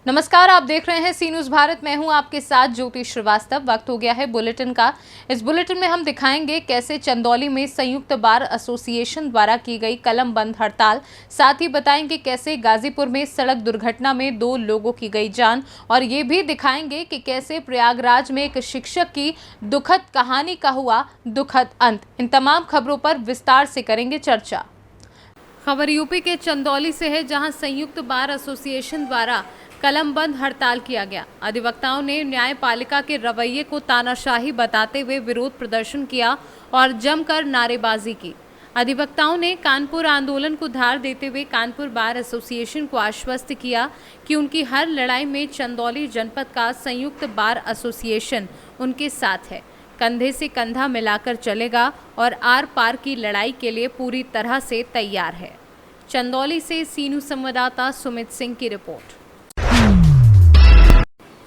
नमस्कार, आप देख रहे हैं सी न्यूज़ भारत। मैं हूं आपके साथ ज्योति श्रीवास्तव। वक्त हो गया है बुलेटिन का। इस बुलेटिन में हम दिखाएंगे कैसे चंदौली में संयुक्त बार एसोसिएशन द्वारा की गई कलम बंद हड़ताल, साथ ही बताएंगे कैसे गाजीपुर में सड़क दुर्घटना में 2 लोगों की गई जान, और ये भी दिखाएंगे कि कैसे प्रयागराज में एक शिक्षक की दुखद कहानी का हुआ दुखद अंत। इन तमाम खबरों पर विस्तार से करेंगे चर्चा। खबर यूपी के चंदौली से है, जहां संयुक्त बार एसोसिएशन द्वारा कलम बंद हड़ताल किया गया। अधिवक्ताओं ने न्यायपालिका के रवैये को तानाशाही बताते हुए विरोध प्रदर्शन किया और जमकर नारेबाजी की। अधिवक्ताओं ने कानपुर आंदोलन को धार देते हुए कानपुर बार एसोसिएशन को आश्वस्त किया कि उनकी हर लड़ाई में चंदौली जनपद का संयुक्त बार एसोसिएशन उनके साथ है, कंधे से कंधा मिलाकर चलेगा और आर पार की लड़ाई के लिए पूरी तरह से तैयार है। चंदौली से सी न्यूज़ संवाददाता सुमित सिंह की रिपोर्ट।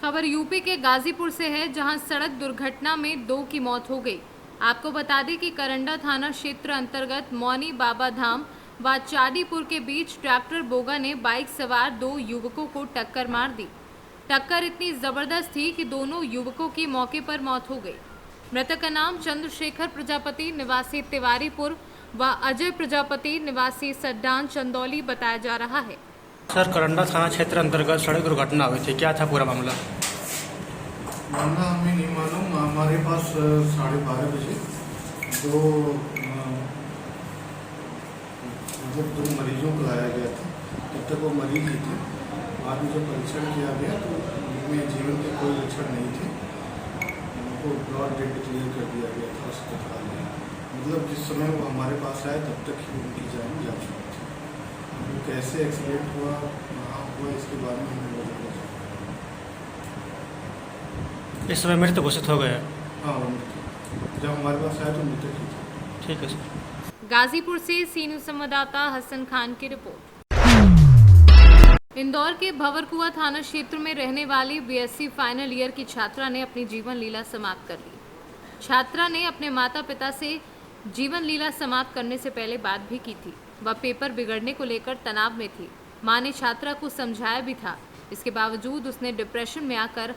खबर यूपी के गाजीपुर से है, जहां सड़क दुर्घटना में 2 की मौत हो गई। आपको बता दें कि करंडा थाना क्षेत्र अंतर्गत मौनी बाबा धाम व चाडीपुर के बीच ट्रैक्टर बोगा ने बाइक सवार 2 युवकों को टक्कर मार दी। टक्कर इतनी जबरदस्त थी कि दोनों युवकों की मौके पर मौत हो गई। मृतक का नाम चंद्रशेखर प्रजापति निवासी तिवारीपुर व अजय प्रजापति निवासी सड्डान चंदौली बताया जा रहा है। सर, करंडा थाना क्षेत्र अंतर्गत सड़क दुर्घटना हुई थी, क्या था पूरा मामला? मामला हमें नहीं मालूम। हमारे पास 12:30 बजे दो मरीजों को लाया गया था। तब तक वो मरीज ही थे। बाद में जब परीक्षण किया गया तो उनमें जीवन के कोई लक्षण नहीं थे। उनको ब्लड डेड डिक्लेयर कर दिया गया था अस्पताल में। मतलब जिस समय वो हमारे पास आए तब तक ही उनकी जान जा चुकी थी। वो कैसे एक्सीडेंट हुआ, कहाँ हुआ, इसके बारे में हमें नहीं पता। इस समय मृत घोषित हो गया। हाँ, जब हमारे पास आया तो मृतक ही था। ठीक है सर। गाजीपुर से सी न्यूज़ संवाददाता हसन खान की रिपोर्ट। इंदौर के भंवरकुआं थाना क्षेत्र में रहने वाली बीएससी फाइनल ईयर की छात्रा ने अपनी जीवन लीला समाप्त कर ली। छात्रा ने अपने माता पिता से जीवन लीला समाप्त करने से पहले बात भी की थी। वह पेपर बिगड़ने को लेकर तनाव में थी। मां ने छात्रा को समझाया भी था। इसके बावजूद उसने डिप्रेशन में आकर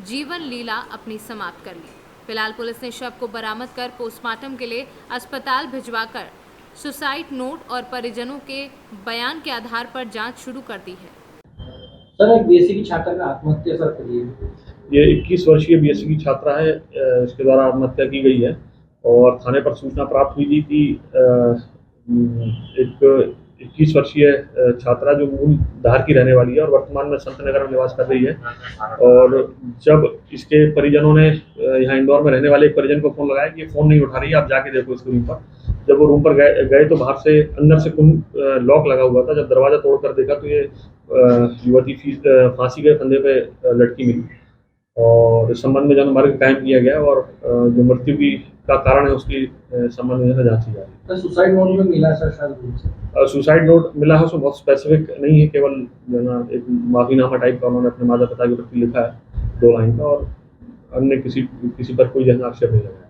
जीवन लीला अपनी समाप्त कर ली। फिलहाल पुलिस ने शव को बरामद कर पोस्टमार्टम के लिए अस्पताल भिजवाकर सुसाइड नोट और परिजनों के बयान के आधार पर जांच शुरू कर दी है। सर, एक बीएससी की छात्रा ने आत्महत्या सर करी है। ये 21 वर्षीय बीएससी की छात्रा है, इसके द्वारा आत्महत्या की गई है और थाने पर सूचना प्राप्त हुई थी कि एक 21 वर्षीय छात्रा जो मूल धार की रहने वाली है और वर्तमान में संत नगर में निवास कर रही है, और जब इसके परिजनों ने यहाँ इंदौर में रहने वाले एक परिजन को फोन लगाया कि ये फोन नहीं उठा रही है, आप जाके देखो इसके रूम पर। जब वो रूम पर गए तो बाहर से अंदर से लॉक लगा हुआ था। जब दरवाजा तोड़कर देखा तो ये युवती फांसी के फंदे पे लटकी मिली और इस संबंध में जनमार्ग कायम किया गया और जो मृत्यु का कारण है उसकी संबंध में जांची जा रही है। सुसाइड नोट में मिला सर शायद सुसाइड नोट मिला है, उसमें बहुत स्पेसिफिक नहीं है, केवल जो ना एक माफीनामा टाइप का उन्होंने अपने माता पिता के प्रति लिखा है 2 लाइन का, और अन्य किसी पर कोई जन आक्षेप नहीं लगाया।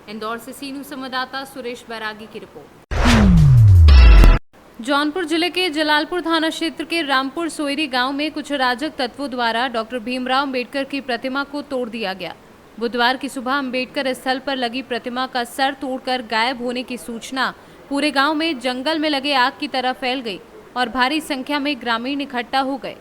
इंदौर से सी न्यूज़ संवाददाता सुरेश बैरागी की रिपोर्ट। जौनपुर जिले के जलालपुर थाना क्षेत्र के रामपुर सोयरी गांव में कुछ अराजक तत्वों द्वारा डॉक्टर भीमराव अंबेडकर की प्रतिमा को तोड़ दिया गया। बुधवार की सुबह अंबेडकर स्थल पर लगी प्रतिमा का सर तोड़कर गायब होने की सूचना पूरे गांव में जंगल में लगे आग की तरह फैल गई और भारी संख्या में ग्रामीण इकट्ठा हो गए।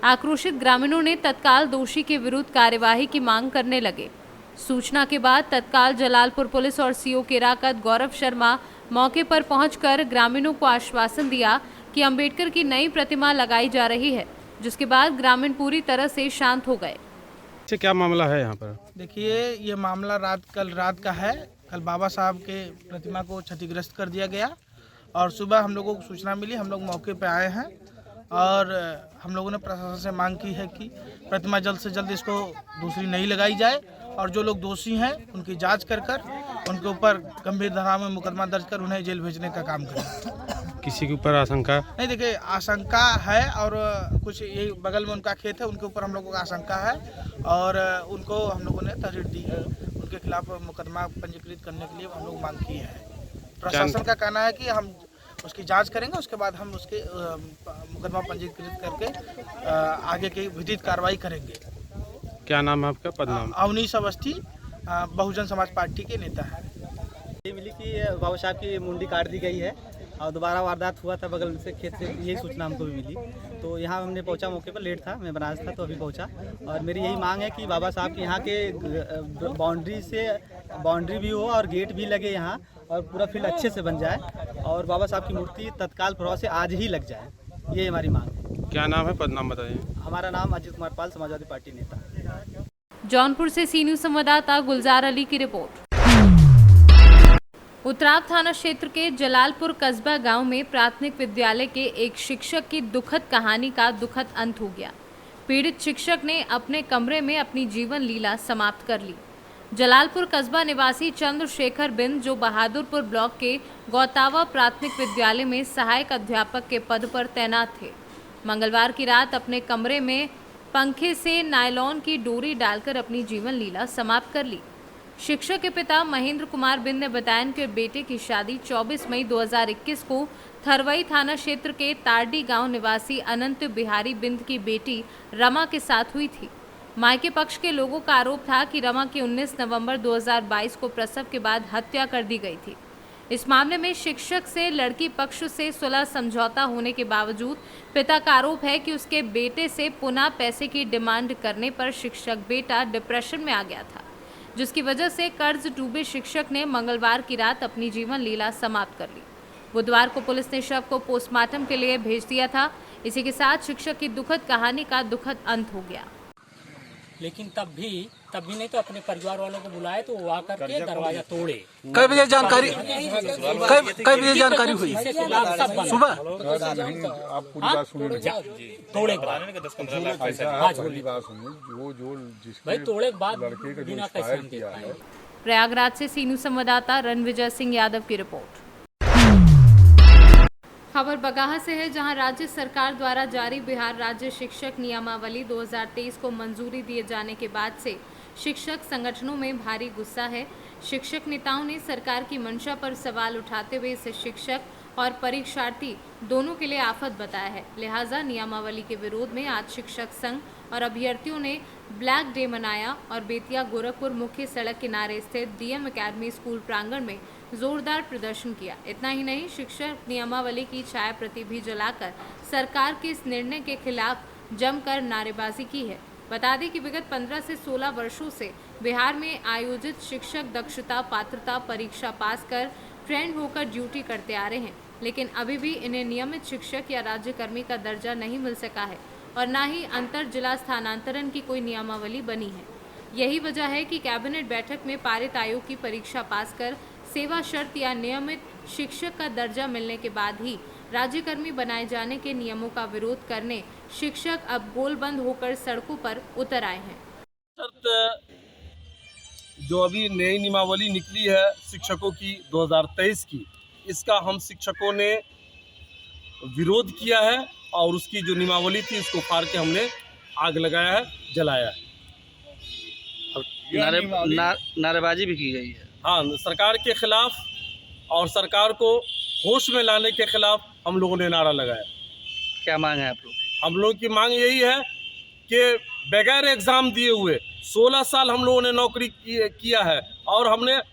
आक्रोशित ग्रामीणों ने तत्काल दोषी के विरुद्ध कार्यवाही की मांग करने लगे। सूचना के बाद तत्काल जलालपुर पुलिस और सीओ केराकत गौरव शर्मा मौके पर पहुंचकर ग्रामीणों को आश्वासन दिया कि अंबेडकर की नई प्रतिमा लगाई जा रही है, जिसके बाद ग्रामीण पूरी तरह से शांत हो गए। क्या मामला है यहाँ पर? देखिए, ये मामला कल रात का है। कल बाबा साहब के प्रतिमा को क्षतिग्रस्त कर दिया गया और सुबह हम लोगों को सूचना मिली। हम लोग मौके पे आए हैं और हम लोगों ने प्रशासन से मांग की है कि प्रतिमा जल्द से जल्द इसको दूसरी नई लगाई जाए और जो लोग दोषी हैं उनकी जांच कर उनके ऊपर गंभीर धारा में मुकदमा दर्ज कर उन्हें जेल भेजने का काम करें। किसी के ऊपर आशंका नहीं, देखिए आशंका है और कुछ यही बगल में उनका खेत है, उनके ऊपर हम लोगों को आशंका है और उनको हम लोगों ने तहरीर दी है। उनके खिलाफ मुकदमा पंजीकृत करने के लिए हम लोग मांग की है। प्रशासन का कहना है कि हम उसकी जांच करेंगे। उसके बाद हम उसके मुकदमा पंजीकृत करके आगे की विधिक कार्रवाई करेंगे। क्या नाम है आपका, पद नाम? अवनीश अवस्थी बहुजन समाज पार्टी के नेता हैं। ये मिली कि बाबा साहब की मुंडी काट दी गई है और दोबारा वारदात हुआ था बगल से खेत से, यही सूचना हमको भी मिली। तो यहाँ हमने पहुँचा, मौके पर लेट था, मैं बनारस था तो अभी पहुँचा। और मेरी यही मांग है कि बाबा साहब के यहाँ के बाउंड्री भी हो और गेट भी लगे यहाँ, और पूरा फील्ड अच्छे से बन जाए और बाबा साहब की मूर्ति तत्काल प्रभाव से आज ही लग जाए, ये हमारी मांग है। क्या नाम है, पद नाम बताइए? हमारा नाम अजित कुमार पाल, समाजवादी पार्टी नेता। जौनपुर से सी न्यूज़ संवाददाता गुलजार अली की रिपोर्ट। उत्तराव थाना क्षेत्र के जलालपुर कस्बा गांव में प्राथमिक विद्यालय के एक शिक्षक की दुखद कहानी का दुखद अंत हो गया। पीड़ित शिक्षक ने अपने कमरे में अपनी जीवन लीला समाप्त कर ली। जलालपुर कस्बा निवासी चंद्रशेखर बिंद, जो बहादुरपुर ब्लॉक के गौतावा प्राथमिक विद्यालय में सहायक अध्यापक के पद पर तैनात थे, मंगलवार की रात अपने कमरे में पंखे से नायलॉन की डोरी डालकर अपनी जीवन लीला समाप्त कर ली। शिक्षक के पिता महेंद्र कुमार बिंद ने बताया कि बेटे की शादी 24 मई 2021 को थरवई थाना क्षेत्र के तारडी गांव निवासी अनंत बिहारी बिंद की बेटी रमा के साथ हुई थी। मायके पक्ष के लोगों का आरोप था कि रमा की 19 नवंबर 2022 को प्रसव के बाद हत्या कर दी गई थी। इस मामले में शिक्षक से लड़की पक्ष से सुलह समझौता होने के बावजूद पिता का आरोप है कि उसके बेटे से पुनः पैसे की डिमांड करने पर शिक्षक बेटा डिप्रेशन में आ गया था, जिसकी वजह से कर्ज डूबे शिक्षक ने मंगलवार की रात अपनी जीवन लीला समाप्त कर ली। बुधवार को पुलिस ने शव को पोस्टमार्टम के लिए भेज दिया था। इसी के साथ शिक्षक की दुखद कहानी का दुखद अंत हो गया। लेकिन तब भी नहीं तो अपने परिवार वालों को बुलाए तो वो आकर के दरवाजा तोड़े। कई बजे जानकारी हुई? सुबह। आप पूरी बात सुनिए। तोड़े भाई, तोड़े के बाद बिना कैसे हम देख पाए। प्रयागराज से सी न्यूज़ संवाददाता रणविजय सिंह यादव की रिपोर्ट। खबर बगाहा से है, जहां राज्य सरकार द्वारा जारी बिहार राज्य शिक्षक नियमावली 2023 को मंजूरी दिए जाने के बाद से शिक्षक संगठनों में भारी गुस्सा है। शिक्षक नेताओं ने सरकार की मंशा पर सवाल उठाते हुए इसे शिक्षक और परीक्षार्थी दोनों के लिए आफत बताया है। लिहाजा नियमावली के विरोध में आज शिक्षक संघ और अभ्यर्थियों ने ब्लैक डे मनाया और बेतिया गोरखपुर मुख्य सड़क किनारे स्थित डीएम एकेडमी स्कूल प्रांगण में जोरदार प्रदर्शन किया। इतना ही नहीं, शिक्षक नियमावली की छाया प्रति भी जलाकर सरकार के इस निर्णय के खिलाफ जमकर नारेबाजी की है। बता दें कि विगत 15 से 16 वर्षों से बिहार में आयोजित शिक्षक दक्षता पात्रता परीक्षा पास कर ट्रेंड होकर ड्यूटी करते आ रहे हैं, लेकिन अभी भी इन्हें नियमित शिक्षक या राज्यकर्मी का दर्जा नहीं मिल सका है और न ही अंतर जिला स्थानांतरण की कोई नियमावली बनी है। यही वजह है कि कैबिनेट बैठक में पारित आयोग की परीक्षा पास कर सेवा शर्त या नियमित शिक्षक का दर्जा मिलने के बाद ही राज्यकर्मी बनाए जाने के नियमों का विरोध करने शिक्षक अब गोलबंद होकर सड़कों पर उतर आए हैं। जो अभी नई नियमावली निकली है शिक्षकों की 2023 की, इसका हम शिक्षकों ने विरोध किया है और उसकी जो नियमावली थी उसको फाड़ के हमने आग लगाया है, जलाया है। नारेबाजी भी की गई है। हाँ, सरकार के खिलाफ और सरकार को होश में लाने के खिलाफ हम लोगों ने नारा लगाया। क्या मांग है आप लोग? हम लोगों की मांग यही है कि बगैर एग्ज़ाम दिए हुए 16 साल हम लोगों ने नौकरी किया है और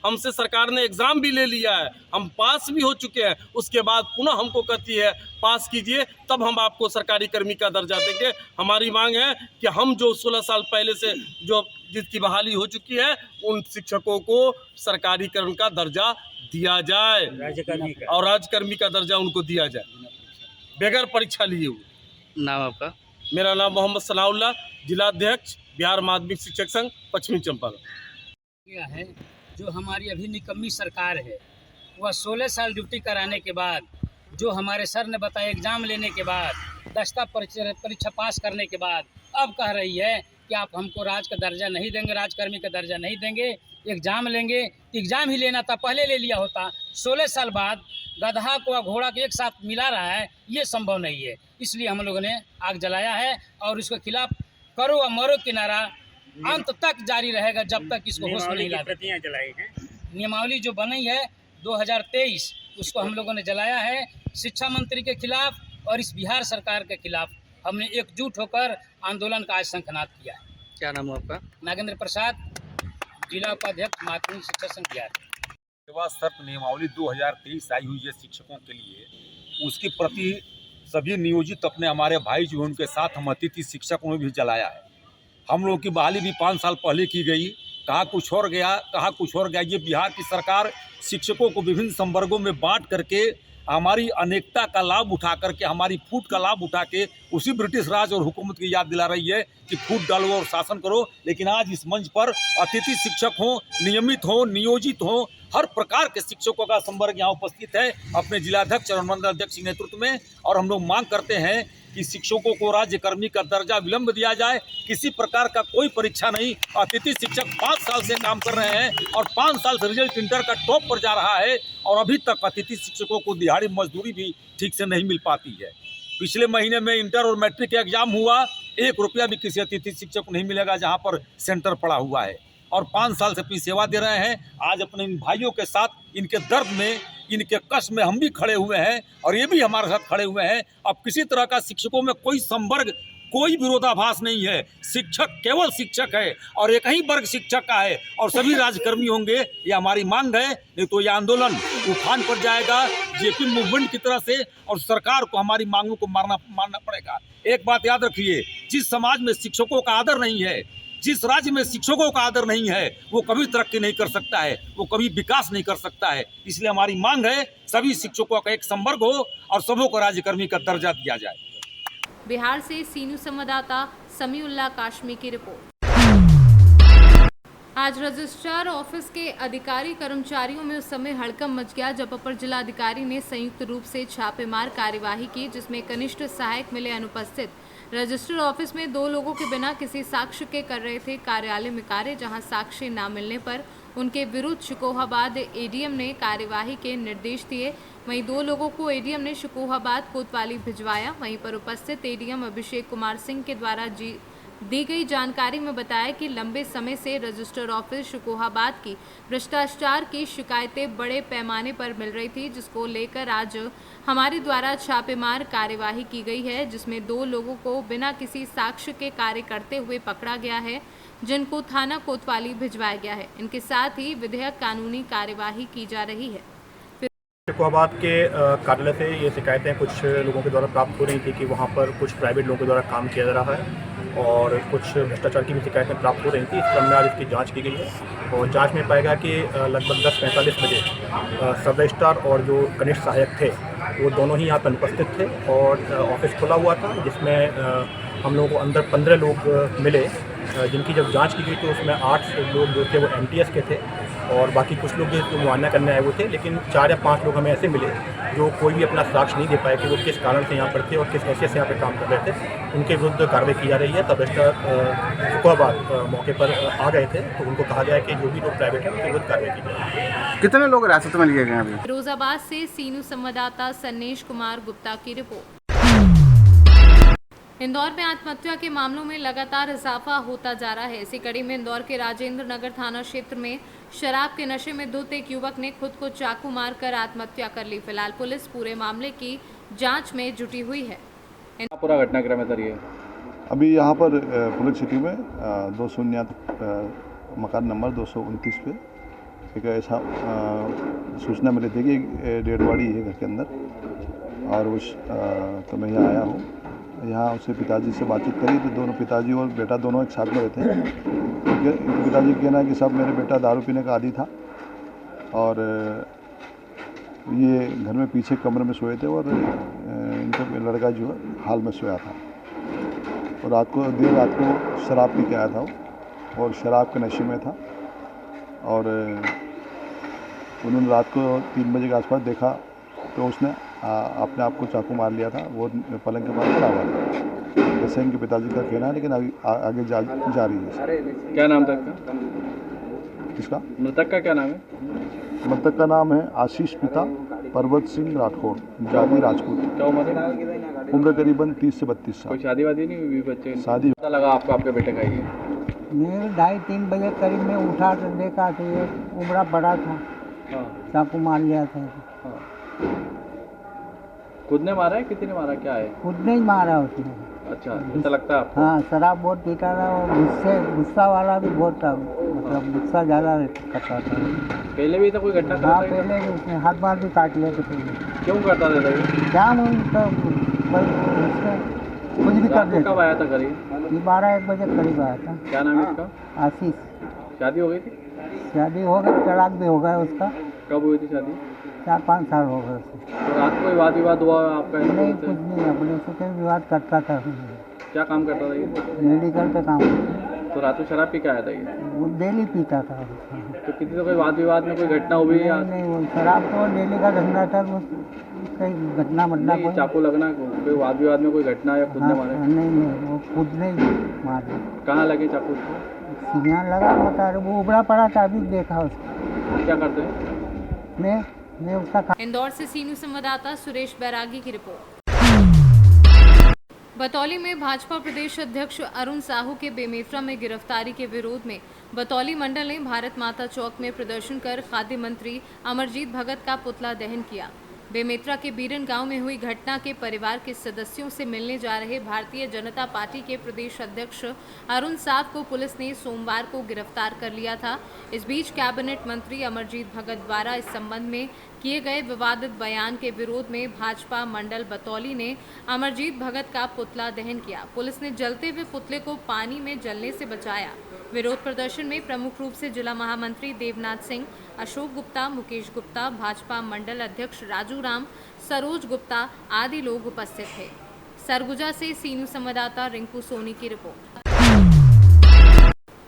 हमसे सरकार ने एग्ज़ाम भी ले लिया है, हम पास भी हो चुके हैं। उसके बाद पुनः हमको कहती है पास कीजिए तब हम आपको सरकारी कर्मी का दर्जा देंगे। हमारी मांग है कि हम जो 16 साल पहले से जो जिसकी बहाली हो चुकी है उन शिक्षकों को सरकारी कर्मी का दर्जा दिया जाए और राज्यकर्मी का दर्जा उनको दिया जाए बगैर परीक्षा लिए हुए। नाम आपका? मेरा नाम मोहम्मद सलाउल्लाह, जिलाध्यक्ष बिहार माध्यमिक शिक्षक संघ पश्चिमी चंपारण। है जो हमारी अभी निकम्मी सरकार है, वह 16 साल ड्यूटी कराने के बाद, जो हमारे सर ने बताया एग्ज़ाम लेने के बाद, दस्ता परीक्षा पास करने के बाद अब कह रही है कि आप हमको राज का दर्जा नहीं देंगे, राजकर्मी का दर्जा नहीं देंगे, एग्ज़ाम लेंगे। एग्ज़ाम ही लेना था, पहले ले लिया होता। 16 साल बाद गधा को घोड़ा को एक साथ मिला रहा है, ये संभव नहीं है। इसलिए हम लोगों ने आग जलाया है और इसके खिलाफ करो और मरो की नारा अंत तक जारी रहेगा जब तक इसको होश में नहीं लाते। नियमावली जो बनी है 2023 उसको हम लोगों ने जलाया है शिक्षा मंत्री के खिलाफ और इस बिहार सरकार के खिलाफ हमने एकजुट होकर आंदोलन का आज शंखनाद किया है। क्या नाम है आपका? नागेंद्र प्रसाद, जिला उपाध्यक्ष माध्यमिक शिक्षा संघ बिहार। सेवा शर्त नियमावली 2023 आई हुई है शिक्षकों के लिए, उसके प्रति सभी नियोजित अपने हमारे भाई जो उनके साथ हम अतिथि शिक्षकों ने भी जलाया है। हम लोगों की बहाली भी 5 साल पहले की गई, कहा कुछ और गया, कहा कुछ और गया। ये बिहार की सरकार शिक्षकों को विभिन्न संवर्गों में बांट करके हमारी अनेकता का लाभ उठा करके, हमारी फूट का लाभ उठा के उसी ब्रिटिश राज और हुकूमत की याद दिला रही है कि फूट डालो और शासन करो। लेकिन आज इस मंच पर अतिथि शिक्षक हों, नियमित हों, नियोजित हों, हर प्रकार के शिक्षकों का संवर्ग यहाँ उपस्थित है अपने जिलाध्यक्ष और मंडल अध्यक्ष के नेतृत्व में। और हम लोग मांग करते हैं कि शिक्षकों को राज्यकर्मी का दर्जा विलंब दिया जाए। किसी प्रकार का कोई परीक्षा नहीं। अतिथि शिक्षक 5 साल से काम कर रहे हैं और 5 साल से रिजल्ट इंटर का टॉप पर जा रहा है और अभी तक अतिथि शिक्षकों को दिहाड़ी मजदूरी भी ठीक से नहीं मिल पाती है। पिछले महीने में इंटर और मैट्रिक का एग्जाम हुआ, 1 रुपया भी किसी अतिथि शिक्षक को नहीं मिलेगा जहाँ पर सेंटर पड़ा हुआ है और 5 साल से अपनी सेवा दे रहे हैं। आज अपने इन भाइयों के साथ इनके दर्द में, इनके कष्ट में हम भी खड़े हुए हैं और ये भी हमारे साथ खड़े हुए हैं। अब किसी तरह का शिक्षकों में कोई संवर्ग, कोई विरोधाभास नहीं है। शिक्षक केवल शिक्षक है और एक ही वर्ग शिक्षक का है और सभी राजकर्मी होंगे। ये हमारी मांग है, नहीं तो ये आंदोलन उफान पर जाएगा जेपी मूवमेंट की तरह से और सरकार को हमारी मांगों को मानना पड़ेगा। एक बात याद रखिए, जिस समाज में शिक्षकों का आदर नहीं है, जिस राज्य में शिक्षकों का आदर नहीं है, वो कभी तरक्की नहीं कर सकता है, वो कभी विकास नहीं कर सकता है। इसलिए हमारी मांग है सभी शिक्षकों का एक संवर्ग हो और सबों को राज्यकर्मी का दर्जा दिया जाए। बिहार से सी न्यूज़ संवाददाता समीउल्लाह काशमी की रिपोर्ट। आज रजिस्ट्रार ऑफिस के अधिकारी कर्मचारियों में उस समय हड़कंप मच गया जब अपर जिलाधिकारी ने संयुक्त रूप से छापेमार कार्यवाही की, जिसमें कनिष्ठ सहायक मिले अनुपस्थित। रजिस्टर ऑफिस में 2 लोगों के बिना किसी साक्ष्य के कर रहे थे कार्यालय में कार्य, जहां साक्ष्य न मिलने पर उनके विरुद्ध शिकोहाबाद एडीएम ने कार्यवाही के निर्देश दिए। वहीं 2 लोगों को एडीएम ने शिकोहाबाद कोतवाली भिजवाया। वहीं पर उपस्थित एडीएम अभिषेक कुमार सिंह के द्वारा दी गई जानकारी में बताया कि लंबे समय से रजिस्टर ऑफिस शिकोहाबाद की भ्रष्टाचार की शिकायतें बड़े पैमाने पर मिल रही थी, जिसको लेकर आज हमारे द्वारा छापेमार कार्यवाही की गई है, जिसमें 2 लोगों को बिना किसी साक्ष्य के कार्य करते हुए पकड़ा गया है, जिनको थाना कोतवाली भिजवाया गया है। इनके साथ ही विधिक कानूनी कार्यवाही की जा रही है। शिकोहाबाद के कार्यालय से ये शिकायतें कुछ लोगों के द्वारा प्राप्त हो रही थी कि वहाँ पर कुछ प्राइवेट लोगों के द्वारा काम किया जा रहा है और कुछ भ्रष्टाचार की भी शिकायतें प्राप्त हो रही थी। इस क्रम में आज इसकी जांच की गई है और जांच में पाया गया कि लगभग 10:45 बजे सब रजिस्ट्रार और जो कनिष्ठ सहायक थे वो दोनों ही यहाँ पर अनुपस्थित थे और ऑफिस खुला हुआ था, जिसमें हम लोगों को अंदर 15 लोग मिले, जिनकी जब जांच की गई तो उसमें 8 लोग जो थे वो एमटीएस के थे और बाकी कुछ लोग जो मुआयना करने आए हुए थे। लेकिन 4 या 5 लोग हमें ऐसे मिले जो कोई भी अपना साक्ष्य नहीं दे पाए कि वो किस कारण से यहाँ पर थे और किस हैसियत से यहाँ पर काम कर रहे थे। उनके विरुद्ध कार्रवाई की जा रही है। तब शिकोहाबाद मौके पर आ गए थे तो उनको कहा गया कि जो भी लोग प्राइवेट हैं उनके विरुद्ध कार्रवाई की जाए। कितने लोग हिरासत में लिए गए अभी? फिरोजाबाद से सी न्यूज़ संवाददाता सन्नेश कुमार गुप्ता की रिपोर्ट। इंदौर में आत्महत्या के मामलों में लगातार इजाफा होता जा रहा है। इसी कड़ी में इंदौर के राजेंद्र नगर थाना क्षेत्र में शराब के नशे में धुत एक युवक ने खुद को चाकू मारकर आत्महत्या कर ली। फिलहाल पुलिस पूरे मामले की जांच में जुटी हुई है। पूरा घटनाक्रम है सर ये अभी यहाँ पर पुलिस सिटी में 209 मकान नंबर 229 पे एक ऐसा सूचना मिली थी कि डेड बॉडी है घर के अंदर और उस तो मैं यहाँ आया हूँ। यहाँ उसके पिताजी से बातचीत करी तो दोनों पिताजी और बेटा दोनों एक साथ में रहते हैं। पिताजी कहना है कि सब मेरे बेटा दारू पीने का आदी था और ये घर में पीछे कमरे में सोए थे और इनका लड़का जो है हाल में सोया था और देर रात को शराब पी के आया था और शराब के नशे में था और उन्होंने रात को 3 बजे के आसपास देखा तो उसने अपने आप को चाकू मार लिया था। वो पलंग के पास पड़ा हुआ था, जैसे इनके पिताजी का कहना है, लेकिन आगे जारी है। क्या नाम था इसका? किसका? मृतक का क्या नाम है? मृतक का नाम है आशीष पिता पर्वत सिंह राठौड़, जाति राजपूत। क्या उम्र है? उम्र करीबन 30 से 32 साल। कोई शादी वादी नहीं हुई बच्चे? शादी। पता लगा आपको आपके बेटे का ये? मेरे 2:30-3 बजे करीब में उठा तो देखा तो ये उम्र बड़ा था, चाकू मार लिया था। खुद ने मारा है, किसी ने मारा, क्या है? खुद ने ही मारा उसने। अच्छा, ऐसा लगता है आपको? हाँ, शराब बहुत पीता था और गुस्सा वाला भी बहुत था, मतलब गुस्सा ज़्यादा करता था। पहले भी था कोई घटना? हाँ, पहले भी उसने हाथ बार भी काट लिया थे। क्यों करता था ये? क्या तो कुछ भी कर देता। कब आया था करीब? ये 12-1 बजे करीब आया था। क्या नाम है इसका? आशीष। शादी हो गई थी? शादी हो गई, तलाक भी हो गया उसका। कब हुई थी शादी? 4-5 साल हो गए उसे। तो रात को वाद विवाद हुआ आपका? नहीं, कुछ नहीं, अपने से विवाद करता था। क्या काम करता था ये? मेडिकल पे काम करता। तो रात को शराब पी के आया था ये? वो डेली पीता था। तो किसी से कोई वाद विवाद में कोई घटना हुई है? नहीं, वो शराब तो डेली का धंधा था, वो कहीं घटना बढ़ना कोई। चाकू लगना, कोई वाद विवाद में कोई घटना या खुद ने मारा? नहीं, वो खुद ने मारा। कहाँ लगे चाकू? सीना लगा होता है, वो उबड़ा पड़ा था, अभी देखा उसको। क्या करते हैं? मैं उसका इंदौर से सी न्यूज़ संवाददाता सुरेश बैरागी की रिपोर्ट। बतौली में भाजपा प्रदेश अध्यक्ष अरुण साहू के बेमेतरा में गिरफ्तारी के विरोध में बतौली मंडल ने भारत माता चौक में प्रदर्शन कर खाद्य मंत्री अमरजीत भगत का पुतला दहन किया। बेमेतरा के बीरन गांव में हुई घटना के परिवार के सदस्यों से मिलने जा रहे भारतीय जनता पार्टी के प्रदेश अध्यक्ष अरुण साहू को पुलिस ने सोमवार को गिरफ्तार कर लिया था। इस बीच कैबिनेट मंत्री अमरजीत भगत द्वारा इस संबंध में किए गए विवादित बयान के विरोध में भाजपा मंडल बतौली ने अमरजीत भगत का पुतला दहन किया। पुलिस ने जलते हुए पुतले को पानी में जलने से बचाया। विरोध प्रदर्शन में प्रमुख रूप से जिला महामंत्री देवनाथ सिंह, अशोक गुप्ता, मुकेश गुप्ता, भाजपा मंडल अध्यक्ष राजू राम, सरोज गुप्ता आदि लोग उपस्थित थे। सरगुजा से सी न्यूज़ संवाददाता रिंकू सोनी की रिपोर्ट।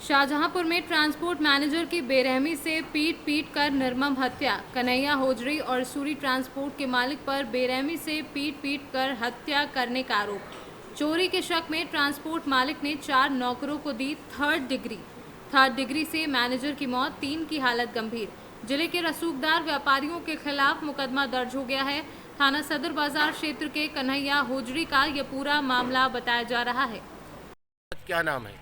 शाहजहांपुर में ट्रांसपोर्ट मैनेजर की बेरहमी से पीट कर निर्मम हत्या। कन्हैया होजरी और सूरी ट्रांसपोर्ट के मालिक पर बेरहमी से पीट कर हत्या करने का आरोप। चोरी के शक में ट्रांसपोर्ट मालिक ने 4 नौकरों को दी थर्ड डिग्री से मैनेजर की मौत, 3 की हालत गंभीर। जिले के रसूखदार व्यापारियों के खिलाफ मुकदमा दर्ज हो गया है। थाना सदर बाजार क्षेत्र के कन्हैया होजरी का यह पूरा मामला बताया जा रहा है। क्या नाम है?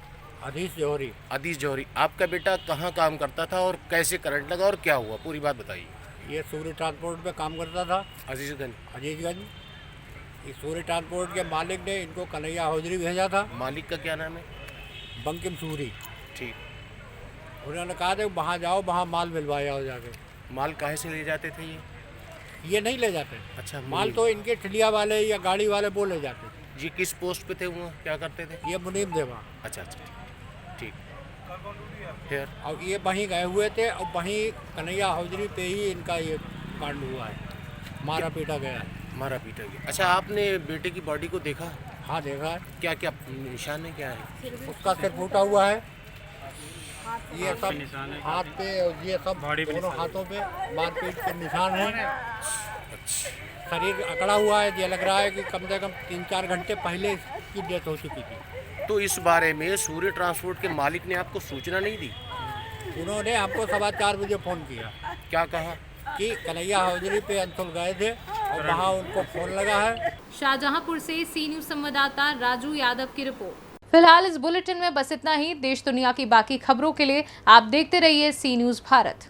अधीश जौहरी। अधीश जौहरी। आपका बेटा कहाँ काम करता था और कैसे करंट लगा और क्या हुआ, पूरी बात बताइए। ये सूर्य ट्रांसपोर्ट में काम करता था। अजीजगंज। इस सूर्य ट्रांसपोर्ट के मालिक ने इनको कन्हैया होजरी भेजा था। मालिक का क्या नाम है? बंकिम सूरी। ठीक। उन्होंने कहा था वहाँ जाओ, वहाँ माल मिलवाया हो जाके। माल काहे से ले जाते थे ये नहीं ले जाते। अच्छा, माल तो इनके ठिलिया वाले या गाड़ी वाले वो ले जाते थे। जी किस पोस्ट पे थे वो, क्या करते थे? ये मुनीम देवा। अच्छा, ठीक। फिर और ये वहीं गए हुए थे और वहीं कन्हैया होजरी पे ही इनका ये कांड हुआ है, मारा पीटा गया है। अच्छा, आपने बेटे की बॉडी को देखा? हाँ, देखा है। क्या क्या निशान है, क्या है? उसका सिर फूटा हुआ है, ये सब हाथ पे, ये सब दोनों हाथों पे मारपीट के निशान हैं। शरीर अकड़ा हुआ है, ये लग रहा है कि कम से कम 3-4 घंटे पहले इसकी डेथ हो चुकी थी। तो इस बारे में सूर्य ट्रांसपोर्ट के मालिक ने आपको सूचना नहीं दी? उन्होंने हमको 4:15 बजे फ़ोन किया। क्या कहा? कि कन्हैया होजरी पे अंचल गए थे और वहाँ उनको फ़ोन लगा है। शाहजहांपुर से सी न्यूज़ संवाददाता राजू यादव की रिपोर्ट। फिलहाल इस बुलेटिन में बस इतना ही। देश दुनिया की बाकी खबरों के लिए आप देखते रहिए सी न्यूज़ भारत।